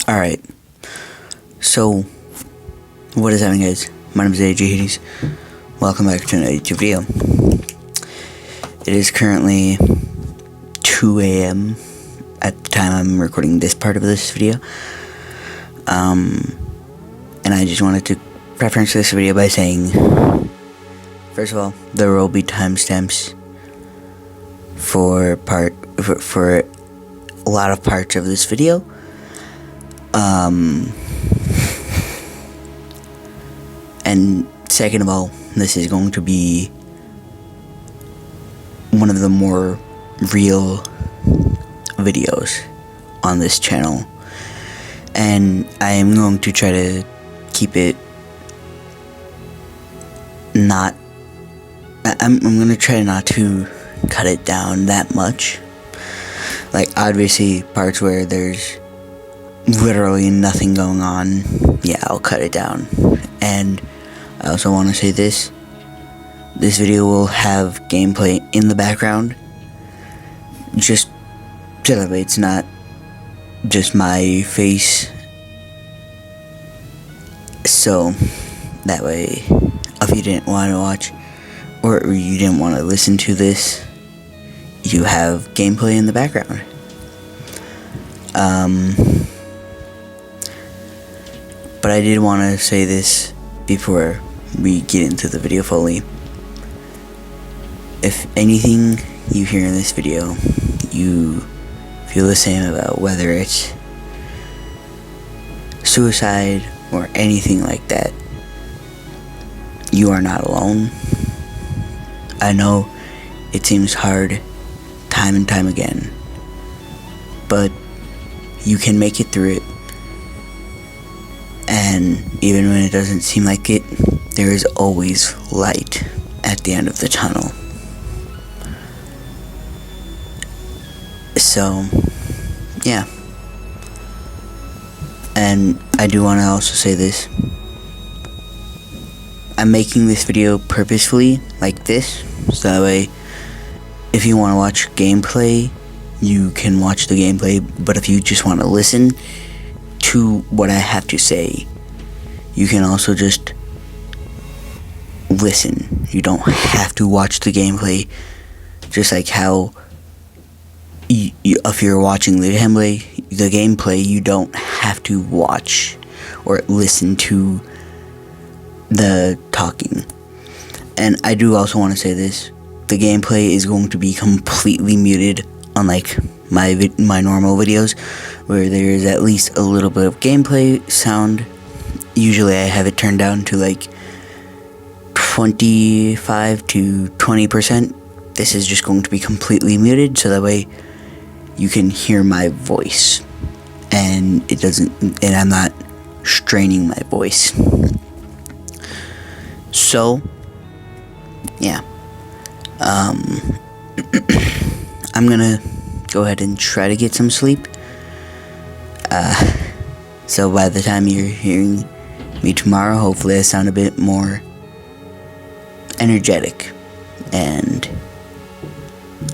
Alright, so what is happening, guys? My name is AJ Hades. Welcome back to another YouTube video. It is currently 2 a.m. at the time I'm recording this part of this video. And I just wanted to preference this video by saying, first of all, there will be timestamps for a lot of parts of this video. And second of all, this is going to be one of the more real videos on this channel, and I am going to try to keep it not, I'm going to try not to cut it down that much. Like, obviously, parts where there's literally nothing going on, yeah, I'll cut it down. And I also want to say this video will have gameplay in the background, just so that way it's not just my face, so that way if you didn't want to watch or you didn't want to listen to this, you have gameplay in the background. But I did want to say this before we get into the video fully. If anything you hear in this video you feel the same about, whether it's suicide or anything like that, you are not alone. I know it seems hard time and time again, but you can make it through it. And even when it doesn't seem like it, there is always light at the end of the tunnel. So, yeah. And I do want to also say this. I'm making this video purposefully like this, so that way if you want to watch gameplay, you can watch the gameplay, but if you just want to listen to what I have to say, you can also just listen. You don't have to watch the gameplay, just like how if you're watching the gameplay, you don't have to watch or listen to the talking. And I do also want to say this: the gameplay is going to be completely muted, unlike my normal videos, where there is at least a little bit of gameplay sound. Usually I have it turned down to like 25 to 20%. This is just going to be completely muted, so that way you can hear my voice, and I'm not straining my voice. So yeah, I'm gonna go ahead and try to get some sleep. So by the time you're hearing me tomorrow, hopefully I sound a bit more energetic and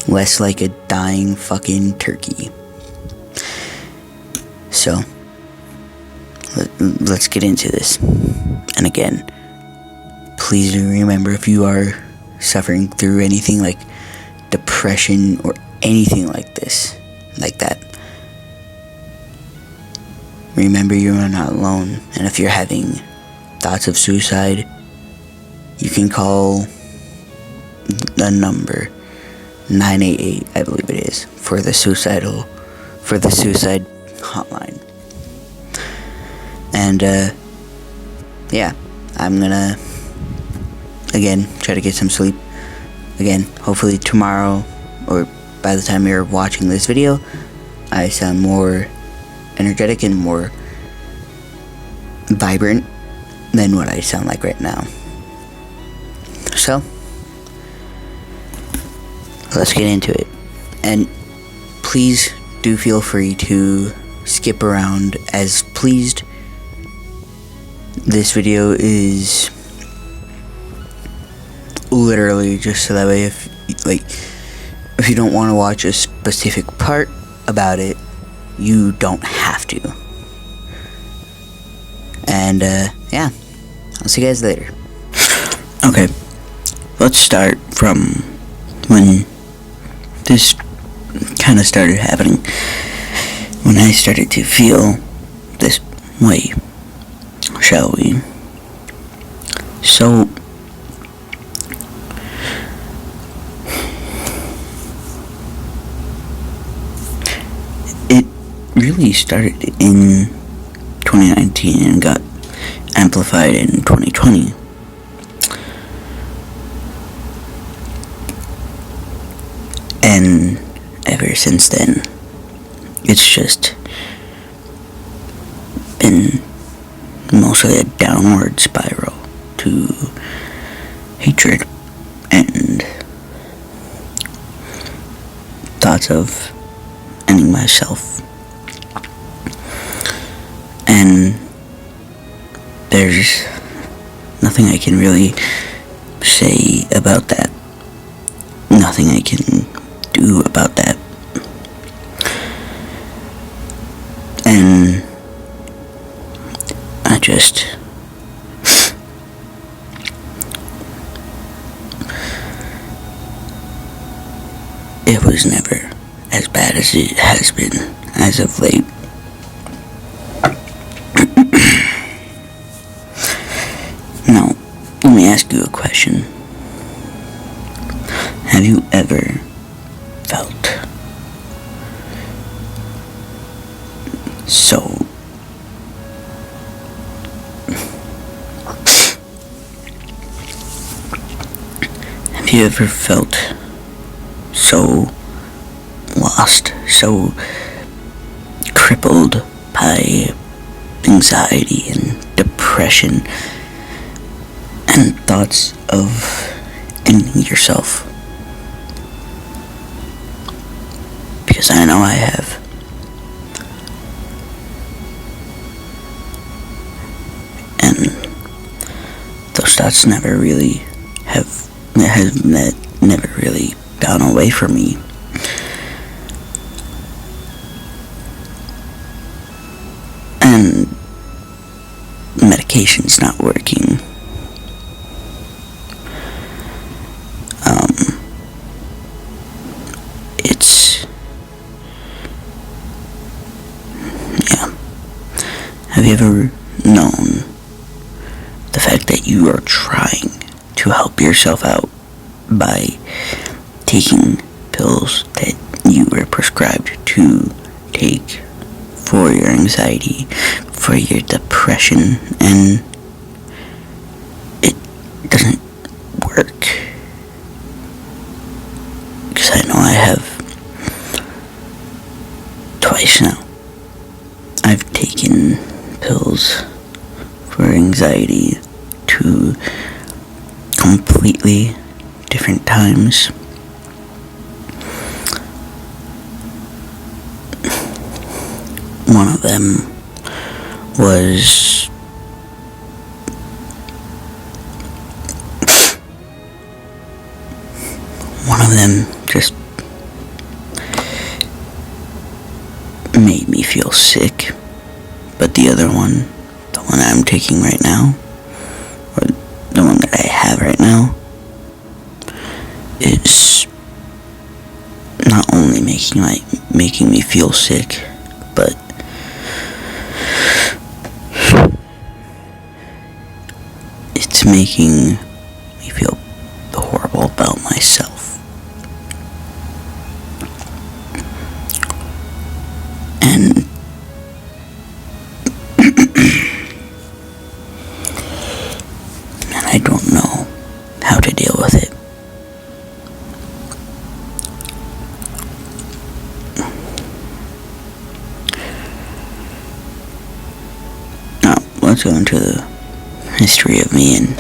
less like a dying fucking turkey. So let's get into this. And again, please do remember, if you are suffering through anything like depression or anything like that, remember you are not alone. And if you're having thoughts of suicide, you can call the number 988, I believe it is, for the suicide hotline. And yeah, I'm gonna again try to get some sleep. Again, hopefully tomorrow, or by the time you're watching this video, I sound more energetic and more vibrant than what I sound like right now. So let's get into it. And please do feel free to skip around as pleased. This video is literally just so that way if you don't want to watch a specific part about it, you don't have to. And, yeah. I'll see you guys later. Okay. Let's start from when this kind of started happening. When I started to feel this way, shall we? So, it really started in 2019 and got amplified in 2020. And ever since then, it's just been mostly a downward spiral to hatred and thoughts of ending myself. And there's nothing I can really say about that. Nothing I can do about that. And I just it was never as bad as it has been as of late. Now, let me ask you a question. Have you ever felt so have you ever felt so lost, so crippled by anxiety and depression and thoughts of ending yourself? Because I know I have. And those thoughts never really never really gone away from me. And medication's not working. It's Have you ever known the fact that you are trying to help yourself out by taking pills that you were prescribed to take for your anxiety, for your depression, and it doesn't work? Because I know I have twice now. I've taken pills for anxiety to completely different times. One of them was just made me feel sick, but the other one, the one I'm taking right now, or the one that I have right now, is not only making me feel sick, but it's making me feel horrible about myself. And I don't know how to deal with it. Now, let's go into the history of me and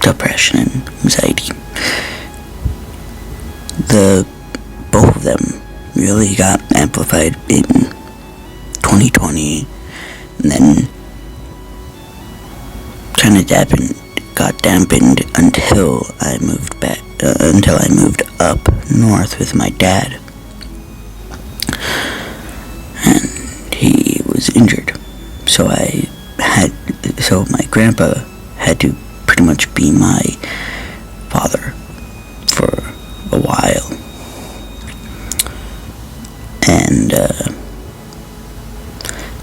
depression and anxiety. Both of them really got amplified in 2020, and then kind of got dampened until I moved up north with my dad, and he was injured, so I had So my grandpa had to pretty much be my father for a while. And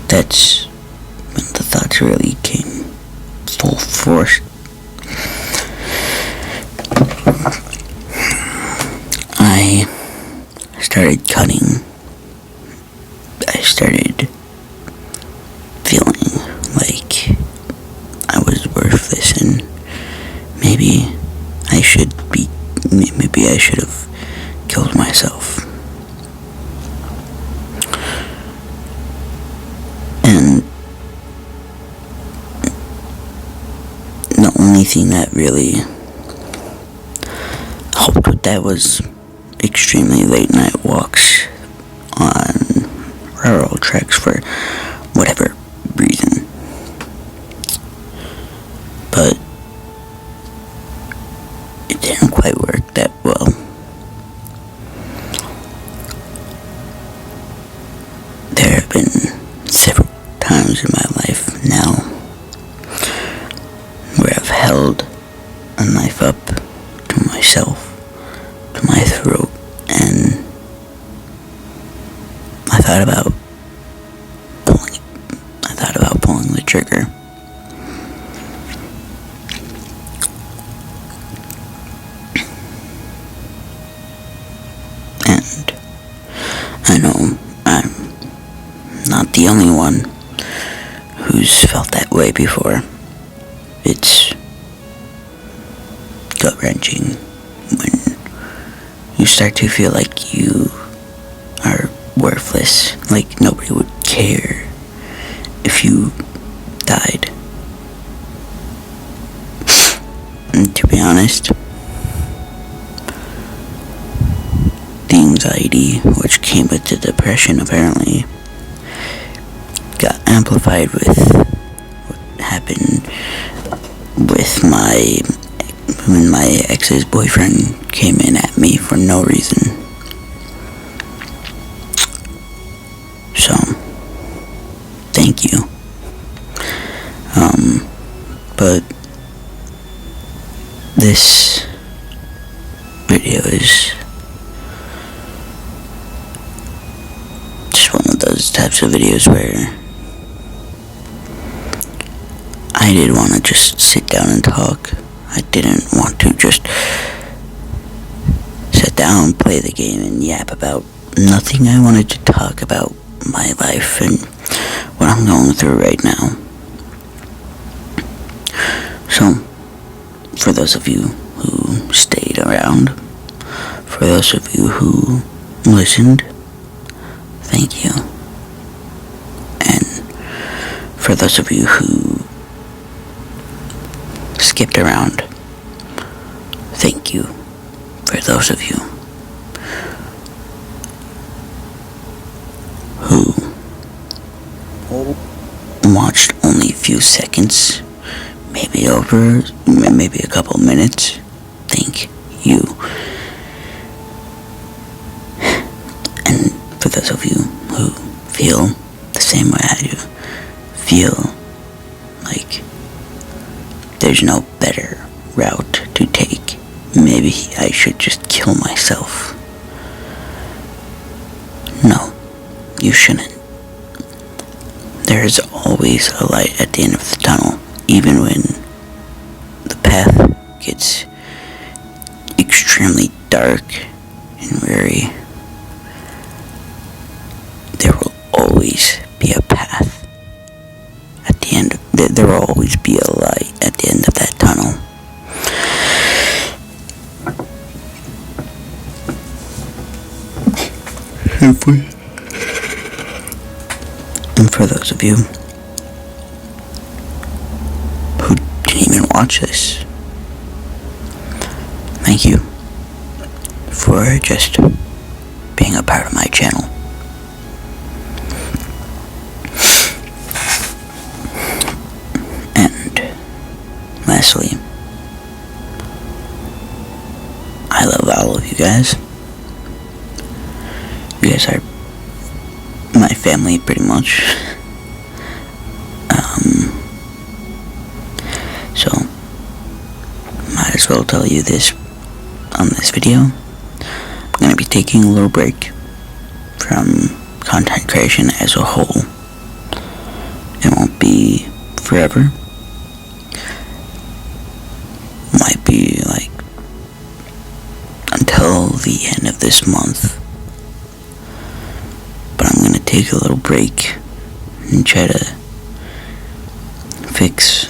that's when the thoughts really came full force. I started cutting. I started feeling like I was worthless, and maybe I should have killed myself. And the only thing that really helped with that was extremely late night walks on railroad tracks for whatever reason. But it didn't quite work that well. There have been several times in my life now where I've held a knife up to myself, to my throat, and I thought about pulling the trigger. And I know I'm not the only one who's felt that way before. It's gut-wrenching when you start to feel like you are worthless, like nobody would care if you died. And to be honest, the anxiety which came with the depression apparently got amplified with what happened with when my ex's boyfriend came in at me for no reason. So, thank you. But this video is just one of those types of videos where I did want to just sit down and talk. I didn't want to just sit down, play the game, and yap about nothing. I wanted to talk about my life and what I'm going through right now. So, for those of you who stayed around, for those of you who listened, thank you. And for those of you who skipped around, thank you. For those of you who watched only a few seconds, maybe a couple minutes, thank you. And for those of you who feel the same way I do, feel like there's no better route to take, maybe I should just kill myself. No, you shouldn't. There is always a light at the end of the tunnel, even when the path gets extremely dark and weary. There will always be a path at the end. There will always be a light at the end of that tunnel. And for those of you who didn't even watch this, thank you for just being a part of my channel. And lastly, I love all of you guys. You guys are my family, pretty much. So I'll tell you this on this video. I'm going to be taking a little break from content creation as a whole. It won't be forever. Might be like until the end of this month. But I'm going to take a little break and try to fix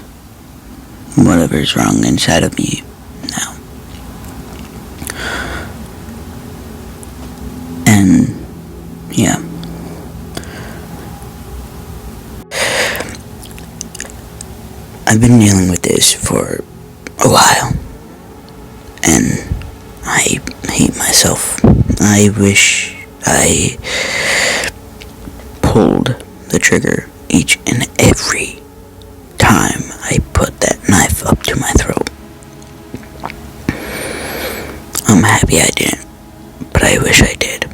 whatever's wrong inside of me now. And yeah, I've been dealing with this for a while, and I hate myself. I wish I pulled the trigger each and every time I put that knife up to my throat. I'm happy I didn't, but I wish I did.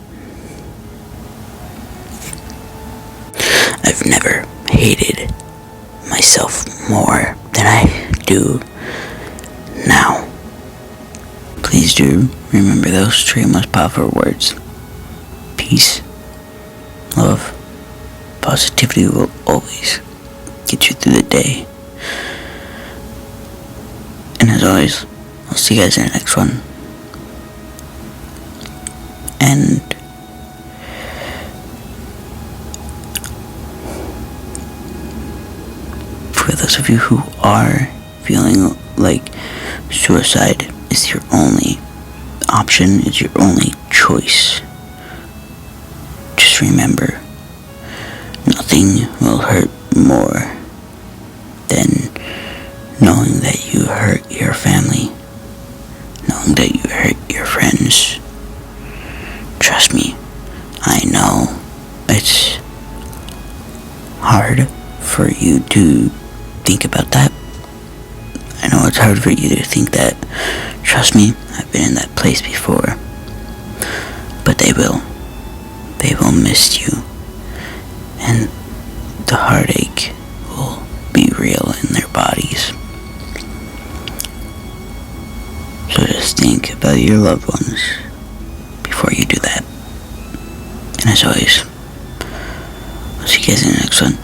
I've never hated myself more than I do now. Please do remember those three most powerful words: peace, love, positivity will always get you through the day. And as always, I'll see you guys in the next one. And for those of you who are feeling like suicide is your only option, is your only choice, just remember, nothing will hurt more than knowing that you hurt your family, knowing that you hurt your friends. Trust me, I know it's hard for you to think about that. I know it's hard for you to think that. Trust me, I've been in that place before. But they will miss you, and the heartache will be real in their bodies. So just think about your loved ones before you do that. And as always, I'll see you guys in the next one.